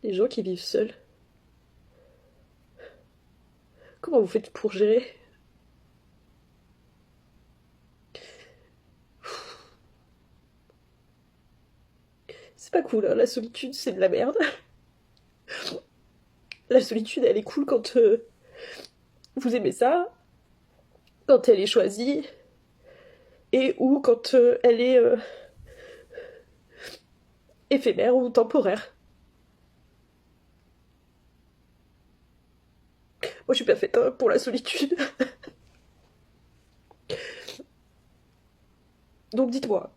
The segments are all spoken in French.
Les gens qui vivent seuls, comment vous faites pour gérer? C'est pas cool, hein, la solitude, c'est de la merde. La solitude, elle est cool quand vous aimez ça, quand elle est choisie, et ou quand elle est éphémère ou temporaire. Moi, je suis pas faite hein, pour la solitude. Donc dites-moi.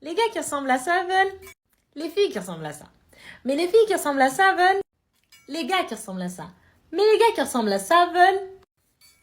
Les gars qui ressemblent à ça veulent les filles qui ressemblent à ça. Mais les filles qui ressemblent à ça veulent les gars qui ressemblent à ça. Mais les gars qui ressemblent à ça veulent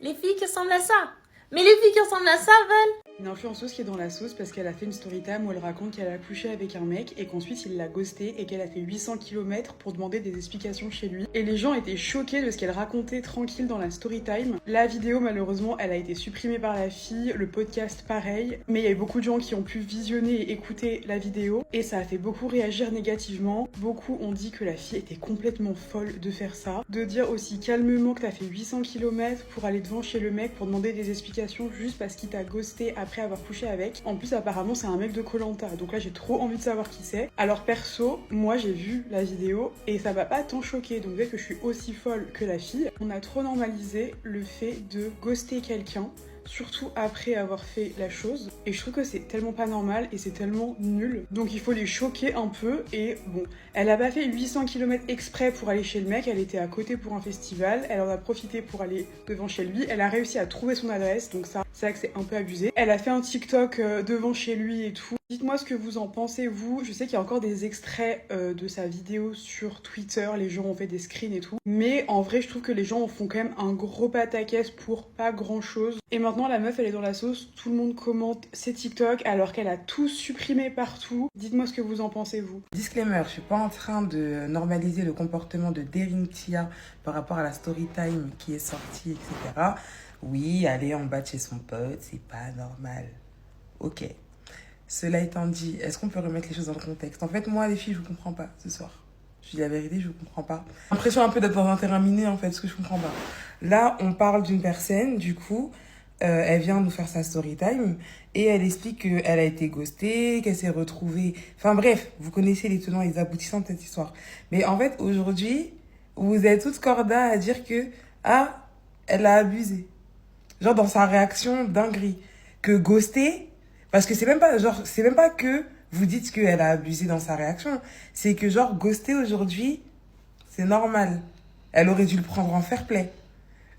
les filles qui ressemblent à ça. Mais les filles qui ressemblent à ça veulent... Une influenceuse qui est dans la sauce parce qu'elle a fait une story time où elle raconte qu'elle a couché avec un mec et qu'ensuite il l'a ghosté et qu'elle a fait 800 km pour demander des explications chez lui. Et les gens étaient choqués de ce qu'elle racontait tranquille dans la story time. La vidéo malheureusement elle a été supprimée par la fille, le podcast pareil, mais il y a eu beaucoup de gens qui ont pu visionner et écouter la vidéo et ça a fait beaucoup réagir négativement. Beaucoup ont dit que la fille était complètement folle de faire ça, de dire aussi calmement que t'as fait 800 km pour aller devant chez le mec pour demander des explications juste parce qu'il t'a ghosté après avoir couché avec. En plus apparemment c'est un mec de koh, donc là j'ai trop envie de savoir qui c'est. Alors perso, moi j'ai vu la vidéo et ça m'a pas tant choqué, donc dès que je suis aussi folle que la fille, on a trop normalisé le fait de ghoster quelqu'un, surtout après avoir fait la chose, et je trouve que c'est tellement pas normal et c'est tellement nul, donc il faut les choquer un peu. Et bon, elle a pas fait 800 km exprès pour aller chez le mec, elle était à côté pour un festival, elle en a profité pour aller devant chez lui, elle a réussi à trouver son adresse, donc ça, c'est vrai que c'est un peu abusé. Elle a fait un TikTok devant chez lui et tout. Dites-moi ce que vous en pensez, vous. Je sais qu'il y a encore des extraits de sa vidéo sur Twitter, les gens ont fait des screens et tout. Mais en vrai, je trouve que les gens en font quand même un gros pataquès pour pas grand chose. Et maintenant, la meuf, elle est dans la sauce, tout le monde commente ses TikTok alors qu'elle a tout supprimé partout. Dites-moi ce que vous en pensez, vous. Disclaimer, je suis pas en train de normaliser le comportement de Daring Tia par rapport à la story time qui est sortie, etc. Oui, aller en bas de chez son pote, c'est pas normal. Ok. Cela étant dit, est-ce qu'on peut remettre les choses dans le contexte? En fait, moi, les filles, je vous comprends pas ce soir. Je dis la vérité, je vous comprends pas. J'ai l'impression un peu d'être dans un terrain miné, en fait, parce que je comprends pas. Là, on parle d'une personne, du coup, elle vient nous faire sa story time et elle explique qu'elle a été ghostée, qu'elle s'est retrouvée... Enfin bref, vous connaissez les tenants et les aboutissants de cette histoire. Mais en fait, aujourd'hui, vous êtes toutes corda à dire que, ah, elle a abusé. Genre dans sa réaction, dinguerie. Que ghoster... Parce que c'est même pas, genre, c'est même pas que vous dites qu'elle a abusé dans sa réaction. C'est que, genre, ghoster aujourd'hui, c'est normal. Elle aurait dû le prendre en fair play.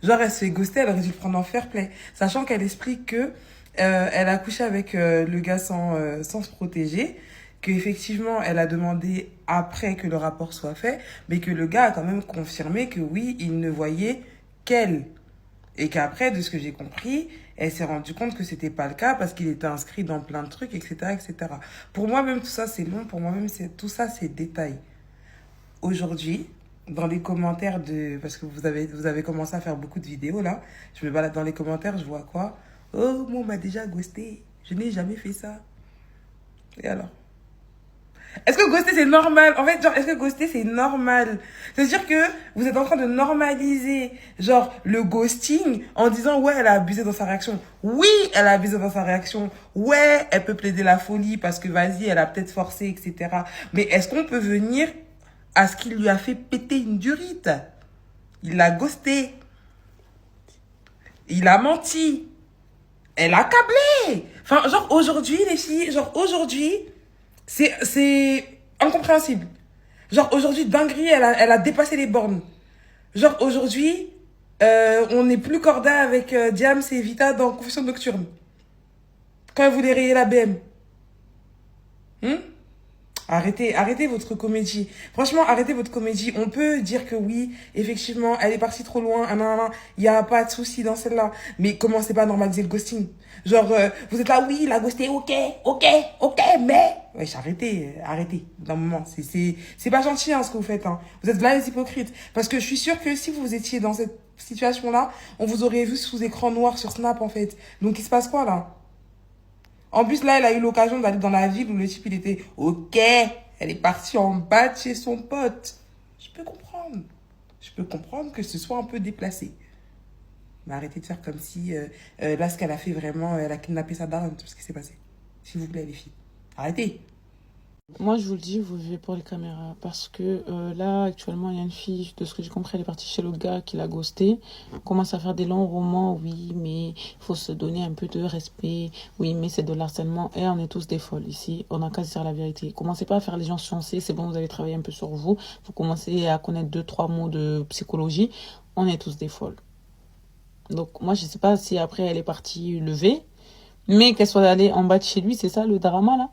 Genre, elle se fait ghoster, elle aurait dû le prendre en fair play. Sachant qu'elle explique que elle a couché avec le gars sans se protéger. Qu'effectivement, elle a demandé après que le rapport soit fait. Mais que le gars a quand même confirmé que oui, il ne voyait qu'elle. Et qu'après, de ce que j'ai compris, elle s'est rendue compte que c'était pas le cas parce qu'il était inscrit dans plein de trucs, etc., etc. Pour moi, même tout ça, c'est long. Pour moi, même tout ça, c'est détail. Aujourd'hui, dans les commentaires de... Parce que vous avez commencé à faire beaucoup de vidéos, là. Je me balade dans les commentaires, je vois quoi? Oh, moi, on m'a déjà ghosté. Je n'ai jamais fait ça. Et alors? Est-ce que ghoster c'est normal? En fait, genre, est-ce que ghoster c'est normal? C'est-à-dire que vous êtes en train de normaliser, genre, le ghosting en disant, ouais, elle a abusé dans sa réaction. Oui, elle a abusé dans sa réaction. Ouais, elle peut plaider la folie parce que vas-y, elle a peut-être forcé, etc. Mais est-ce qu'on peut venir à ce qu'il lui a fait péter une durite? Il l'a ghosté. Il a menti. Elle a câblé. Enfin, genre, aujourd'hui, les filles, genre, aujourd'hui, c'est incompréhensible. Genre, aujourd'hui, dinguerie, elle a dépassé les bornes. Genre, aujourd'hui, on n'est plus corda avec Diams et Vita dans Confession Nocturne. Quand elle voulait rayer la BM. Arrêtez votre comédie. Franchement, arrêtez votre comédie. On peut dire que oui, effectivement, elle est partie trop loin. Il n'y a pas de souci dans celle-là. Mais commencez pas à normaliser le ghosting. Genre, vous êtes là, oui, la ghosté, ok, mais... Wesh, arrêtez. D'un moment, c'est pas gentil, hein, ce que vous faites, hein. Vous êtes là les hypocrites. Parce que je suis sûre que si vous étiez dans cette situation-là, on vous aurait vu sous écran noir sur Snap, en fait. Donc, il se passe quoi, là? En plus, là, elle a eu l'occasion d'aller dans la ville où le type, il était ok. Elle est partie en bas de chez son pote. Je peux comprendre. Je peux comprendre que ce soit un peu déplacé. Mais arrêtez de faire comme si, là, ce qu'elle a fait vraiment, elle a kidnappé sa daronne, tout ce qui s'est passé. S'il vous plaît, les filles. Arrêtez. Moi, je vous le dis, vous vivez pour les caméras. Parce que là, actuellement, il y a une fille, de ce que j'ai compris, elle est partie chez l'autre gars qui l'a ghosté. On commence à faire des longs romans. Oui, mais il faut se donner un peu de respect. Oui, mais c'est de l'harcèlement. Et on est tous des folles ici. On n'a qu'à se dire la vérité. Commencez pas à faire les gens sciencer. C'est bon, vous allez travailler un peu sur vous. Vous commencez à connaître 2, 3 mots de psychologie. On est tous des folles. Donc, moi, je sais pas si après, elle est partie lever. Mais qu'elle soit allée en bas de chez lui, c'est ça le drama, là?